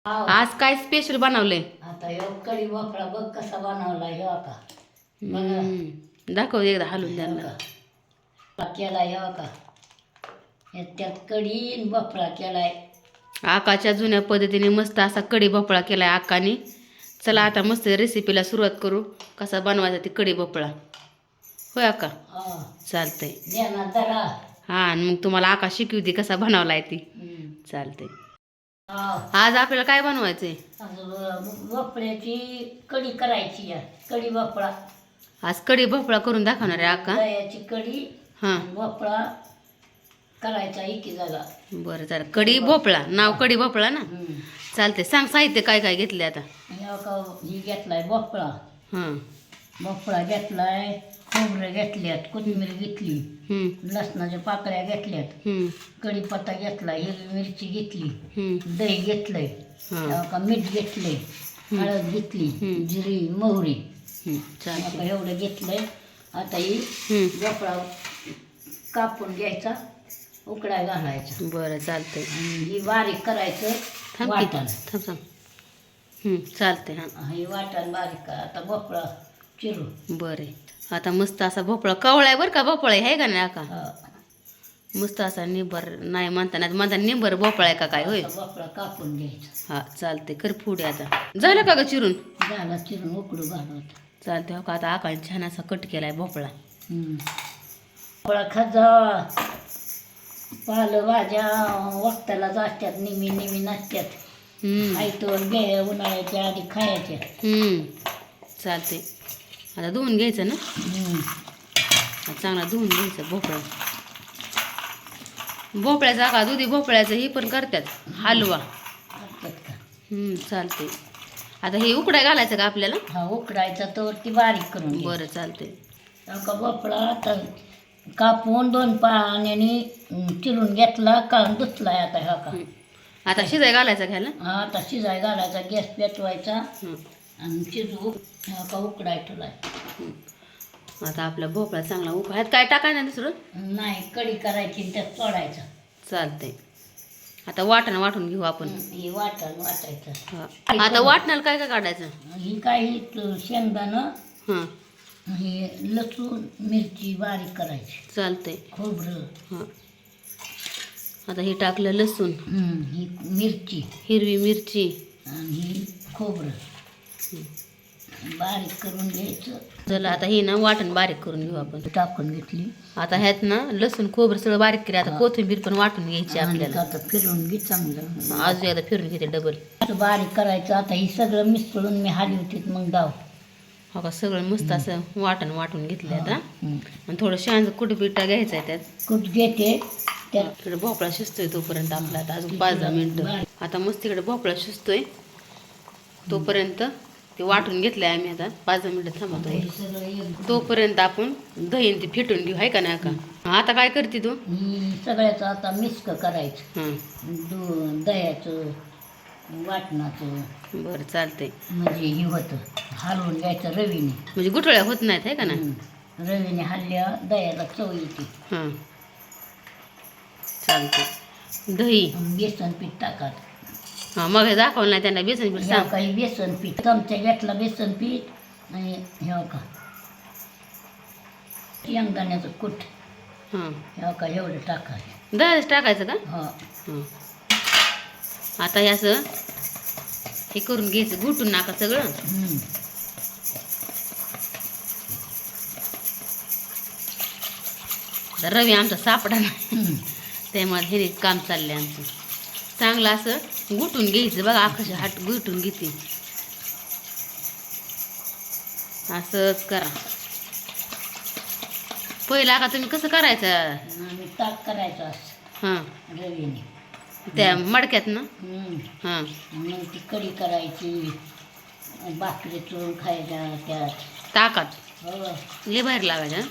आज काय स्पेशल बनवलंय? आता ह्यो कढी भोपळा बघ कसा बनवला ह्यो का दाखव एकदा हलवून ह्यो द्या. का केला ह्यो का त्यात कढी आणि भोपळा केलाय. आकाच्या जुन्या पद्धतीने मस्त असा कढी भोपळा केलाय आकाने. चला आता मस्त रेसिपीला सुरुवात करू. कसा बनवायचा ती कढी भोपळा, होय आका? चालतंय. देणार जरा हा, आणि मग तुम्हाला आका शिकवते कसा बनवलाय ती. चालतंय. आज आपल्याला काय बनवायचंय? भोपळ्याची कढी करायची या कढी भोपळा. आज कढी भोपळा करून दाखवणार आहे आका. दह्याची कढी हां, भोपळा करायचा एकी जागा. बरं चालेल. कढी भोपळा, नाव कढी भोपळा ना? चालते. सांग साहित्य काय काय घेतले आता. ह्यो का ही घेतलाय भोपळा. हां, भोपळा घेतलाय, खोबरं घेतल्यात, कोथिंबीर घेतली, लसणाच्या पाकळ्या घेतल्यात, कढीपत्ता घेतलाय, हिरवी मिरची घेतली, दही घेतलंय, का मीठ घेतलंय, हळद घेतली, जिरी मोहरी चालते. एवढं घेतलंय. आता ही भोपळा कापून घ्यायचा, उकडाय घालायचा. बरं चालतंय. आणि ही बारीक करायचं वाटण. चालतंय. हां, ही वाटण बारीक करा. आता भोपळा चिरू. बरं. आता मस्त असा भोपळा कवळाय बरं का. भोपळा आहे का नाही आका? मस्त असा निंबर नाही म्हणताना म्हणता निंबर भोपळा आहे का काय? होय, भोपळा कापून घ्यायचा. हा चालते. कर पुढे आता. झालं का ग चिरून? झाला चिरून उकडू घालवत. चालते. हो का. आता आकाने छान असा कट केलाय भोपळा. भोपळा खाजा. पालं भाज्या वक्ताला असतात, निमी निमी नसतात. आयतोवर घे, उन्हाळ्याच्या आधी खायच्या. चालते. आता धुवून घ्यायचं ना. चांगला धुवून घ्यायचं भोपळा. भोपळ्याचा का दुधी भोपळ्याचं ही पण करतात हलवा. चालते. आता हे उकडाय घालायचं का आपल्याला? हा, उकडायचा तर ती बारीक करून. बरं चालते. का भोपळा आता कापून 2 पाण्याने चिरून घेतला का धुतलाय. आता हा का आता शिजाय घालायचा घ्यायला. हा, आता शिजाय घालायचा, गॅस पेटवायचा आणि शिजवू का उकडाय ठेवलाय. आता आपला भोपळा चांगला ह्यात काय टाकाय ना दुसरं नाही, कढी करायची आणि त्यात सोडायचा. चालतंय. आता वाटण वाटून घेऊ आपण. हे वाटण वाटायचं. आता वाटणाला काय काय काढायचं? ही काही शेंगदाणं, हां, हे लसूण मिरची बारीक करायची, चालतंय. खोबरं, हां. आता हे टाकलं लसूण, ही मिरची, हिरवी मिरची आणि ही खोबरं बारीक करून घ्यायचं. चला आता हे ना वाटण बारीक करून घेऊ आपण. टाकून घेतली. आता ह्यात ना लसूण खोबरं सगळं बारीक केलं. आता कोथिंबीर पण वाटून घ्यायची आपल्याला. आता फिरवून घे चांगलं. अजून एकदा फिरून घेते डबल. असं बारीक करायचं. आता ही सगळं मिसळून मी हाली होती मग डाव. हो का. सगळं मस्त असं वाटण वाटून घेतलं आता. आणि थोडं शांत कुठपिठा घ्यायचा आहे त्यात. कुठ घेते त्यात. इकडे भोपळा शिजतोय तोपर्यंत आपला. आता अजून 5-10 मिनिटं. आता मस्त इकडे भोपळा शिजतोय तोपर्यंत ते वाटून घेतलंय आम्ही. आता 5-10 मिनिटं थांबवतोय. तोपर्यंत आपण दही ती फेटून घेऊ, आहे का नाही का? आता काय करते तू? सगळ्याचं आता मिक्स करायचं. हां, दह्याचं वाटणाचं. बरं चालतंय. म्हणजे हे होतं, हलवून घ्यायचं रवीने. म्हणजे गुठळ्या होत नाहीत, आहे का नाही? रवीने हल्ल्या दह्याला चव येते. हां, चालतंय. दही, बेसन पीठ टाकायचं. हां, मग हे दाखवलं नाही त्यांना बेसन पीठ. सांग. काही बेसन पीठ चमचा घेतला बेसन पीठ. आणि हे का शेंगदाण्याचं कूट. हां, हे का एवढं टाकायचं. दह्याच टाकायचं का? हा, हां. आता हे असं हे करून घ्यायचं, घुटून नाका सगळं. रवी आमचा सापडा नाही, त्यामुळे हे काम चाललंय आमचं. चांगलं असं घुटून घ्यायचं बघा. आकाशी हात घुटून घेते. असंच करा. पहिला का तुम्ही कसं करायचं? आणि ताक करायचं असं हां, रवीने त्या मडक्यात ना. हां, मग ती कढी करायची, भाकरी चोळून खायच्या त्यात ताकात. हो. लय बाहेर लागायच्या.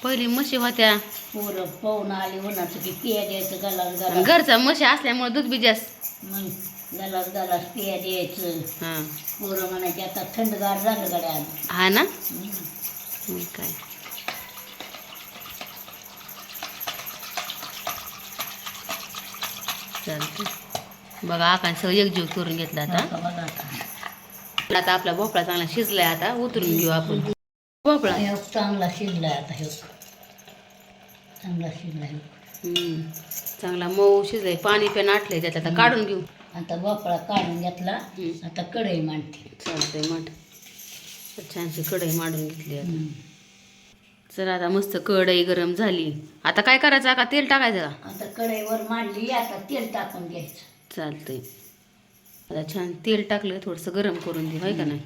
पहिली म्हशी होत्या. पोरं पाहून आली उन्हाचं की पिया द्यायचं गलास गलास. घरचा म्हशी असल्यामुळे दूध बी जास्त. मग गलास गलास पिया द्यायचं. हां, पोरं म्हणायचे आता थंडगार झालं गड्या. हा ना. काय चालतं. बघा आकाने सगळं एकजीव करून घेतला आता. आता बघा आता. आता आपला भोपळा चांगला शिजलाय, आता उतरून घेऊ आपण भोपळा. हे चांगला शिजलाय आता. हे चांगला शिजलाय. चांगला मऊ शिजलाय, पाणी पण आटलंय त्यात. आता काढून घेऊ. आता भोपळा काढून घेतला. आता कढई मांडते. चालतंय मांड. छानशी कढई मांडून घेतली आता. चला आता मस्त कढई गरम झाली. आता काय करायचं का तेल टाकायचं का? आता कढईवर मांडली. आता तेल टाकून घ्यायचं. चालतंय. आता छान तेल टाकलं, थोडंसं गरम करून दे, होय का नाही?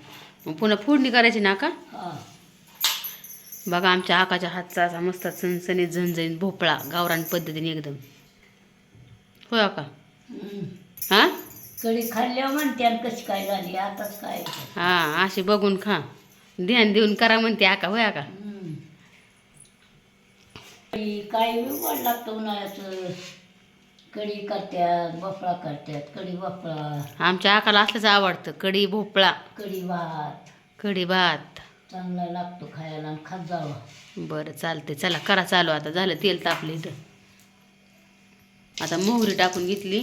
मग पुन्हा फोडणी करायची ना का? हा. बघा आमच्या आकाच्या हातचा असा मस्त सणसणीत झणझणीत भोपळा, गावरान पद्धतीने एकदम. होय का? हा, कढी खाल्ल्यावर म्हणते आणि कशी काय झाली. आताच काय. हा, अशी बघून खा, ध्यान देऊन करा म्हणते आका. होय का? काय गोड लागतं उन्हाळ्याचं. कढी करतात, भोपळा करतात. कढी भोपळा. आमच्या आकाला असलंच आवडतं, कढी भोपळा, कढी भात कढी भात. चांगला लागतो खायला आणि खात जावा. बरं चालते. चला करा चालू. आता झालं तेल तापलं इथं. आता मोहरी टाकून घेतली,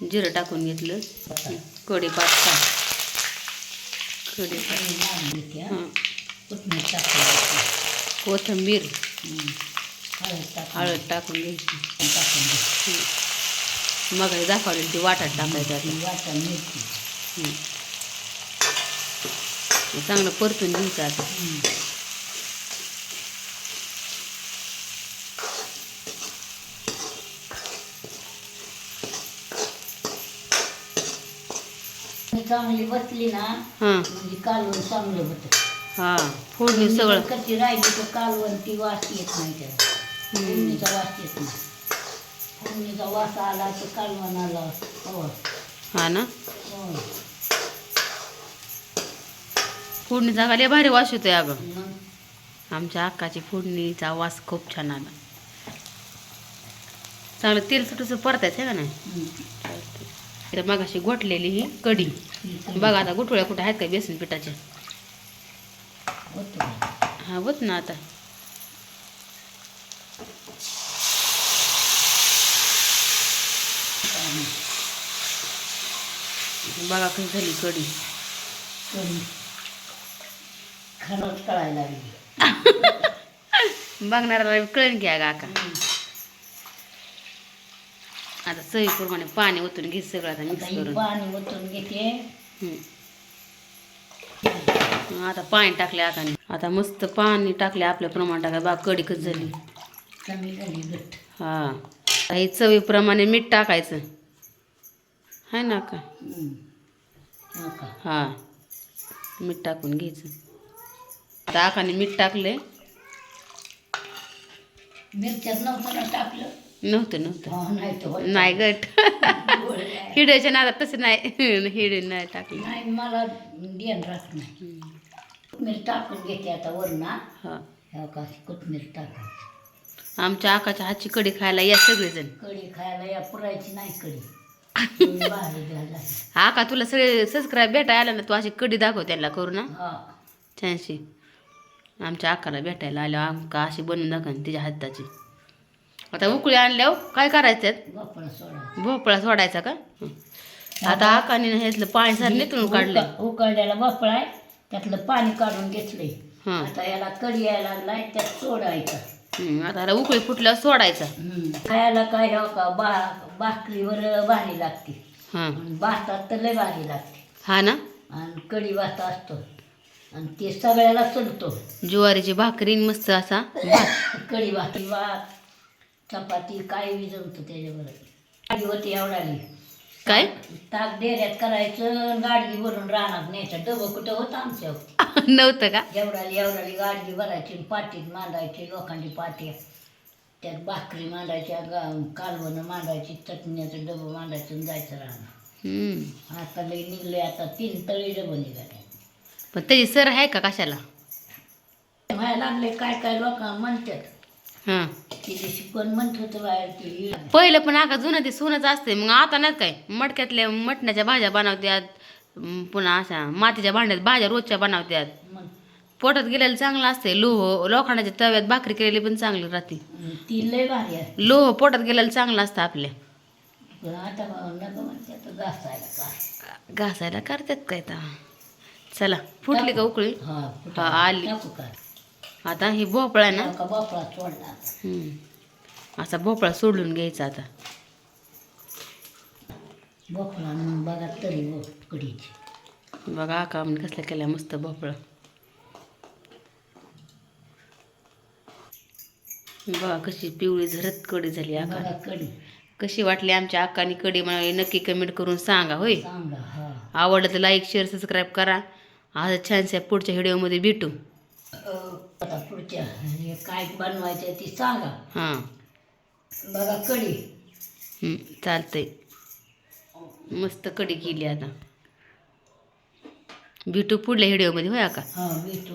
जिरं टाकून घेतलं, कढीपत्ता, कढीपत्ता, कोथिंबीर टाकून कोथिंबीर, हळद हळद टाकून घ्यायची. टाकून घ्यायची. मग दाखवली ती वाटत टाकायचं आता. वाटा मिरची. चांगलं परतून घ्यायचं आता. चांगली बसली ना हां म्हणजे कालवण चांगलं होतं. हां, फोडणी सगळं. कच्ची राहिली तर कालवण ती वास येत नाही त्याला. फोडणीचा वास येत नाही. फोडणीचा वास आला तर कालवण आला. हो. हा ना, हो. फोडणीचा लय भारी वास येतोय अगं. मग आमच्या अक्काची फोडणीचा वास खूप छान आला. चांगलं तेल सुटून परतायचं आहे का नाही? तर मग अशी गोठलेली ही कढी. बघा आता गुठळ्या कुठे आहेत का बेसन पिठाच्या? होतं. हा होत ना आता. बघा कशी झाली कढी. कढी खरंच कळायला लागली. बघणाऱ्याला कळेल की अगं आका. आता चवीप्रमाणे पाणी ओतून घे सगळं आता मिक्स आता ही करून. पाणी ओतून घेते. आता पाणी टाकले आकाने. आता मस्त पाणी टाकले आपल्या प्रमाण टाका. बा कढी कच झाली. चांगली झाली घट्ट. हा, हे चवीप्रमाणे मीठ टाकायचं आहे ना का? हो का? हा, मीठ टाकून घ्यायचं. आता आकाने मीठ टाकले. मिरच्यात नव्हतं ना टाकलं. नव्हतं नव्हतं हो, नाही तर होतं. नाही गट. गोड आहे. हिड्याच्या नादात तसं नाही. हिडे नाही टाकलं. नाही मला ध्यान राहत नाही. कोथमीर टाकून घेते आता वरना. हा, हो का? कोथमीर टाकायची. आमच्या आकाच्या हातची कढी खायला या सगळेजण. कढी खायला या पुरायची नाही कढी. एवढी भारी द्यायला. आका तुला सगळे सबस्क्राईब भेटायला आला ना, तू अशी कढी दाखव त्यांना करू ना हा. छानशी. आमच्या आकाला भेटायला आल्यावर आमका अशी बनवून दाखव तिच्या हाताची. आता उकळी आणल्यावर काय करायचं? भोपळा सोडा. भोपळा सोडायचा का? आता आकाने ह्यातलं पाणी सार नितळून काढलं. उकळलेला भोपळा आहे, त्यातलं पाणी काढून घेतलंय. हां, आता याला कढी यायला लागलाय, त्यात सोडायचा. आता ह्याला उकळी फुटल्यावर सोडायचा. खायला काय हो का भाकरीवर भारी लागते. हां, आणि भातात तर लय भारी लागते. हा ना, आणि कढी भात असतो आणि ते सगळ्याला चलतो. ज्वारीची भाकरी मस्त असा कढी भात चपाती काय बी जमतं त्याच्याबरोबर. गाडी होती एवढाली. काय ताक डेऱ्यात करायचं, गाडगी भरून रानात न्यायचं. डबं कुठं होतं आमच्या. नव्हतं का? एवढाली गाडगी भरायची, पाटीत मांडायची, लोखंडी पाट्या. त्यात भाकरी मांडायच्या, कालवणं मांडायची, चटण्याचं डबं मांडायचं आणि जायचं राहणार. आता लई निघले. आता 3 तळी डबं निघाले. पण त्याची सर आहे का कशाला? व्हायला लागले. काय काय लोक म्हणतात. हां, तिथे शिकवण म्हणत होतं बाहेर ते. पहिलं पण आका जुनं ते सोनंच असते. मग आता नाही काय, मटक्यातल्या मटणाच्या भाज्या बनवत्यात, पुन्हा अशा मातीच्या भांड्यात भाज्या रोजच्या बनवत्यात. मग पोटात गेलेलं चांगलं असते. लोखंडाच्या तव्यात भाकरी केलेली पण चांगली राहते. ती लय भारी आहे. लोह पोटात गेलेलं चांगलं असतं आपल्या. आता नका म्हणते आता घासायला काय घासायला करतात काय तर. चला फुटली का उकळी? हा हा आली. टाकू काय आता हे भोपळा आहे ना, का बापळा सोडला असा भोपळा सोडून घ्यायचा आता. भोपळा बघा तरी कढीची बघा आका म्हणजे कसला केला मस्त भोपळा. बघा कशी पिवळी झरत कढी झाली आका. बघा कढी कशी वाटली आमच्या आकानी कढी मला नक्की कमेंट करून सांगा. होय, सांगा. हा आवडलं तर लाईक शेअर सबस्क्राईब करा. आज छानशा पुढच्या व्हिडिओमध्ये भेटू. आता पुढच्या हे काय बनवायचं ती सांगा. हां बघा कढी चालतंय. मस्त कढी केली आता. भेटू पुढल्या व्हिडिओमध्ये. होय आका. हा भेटू.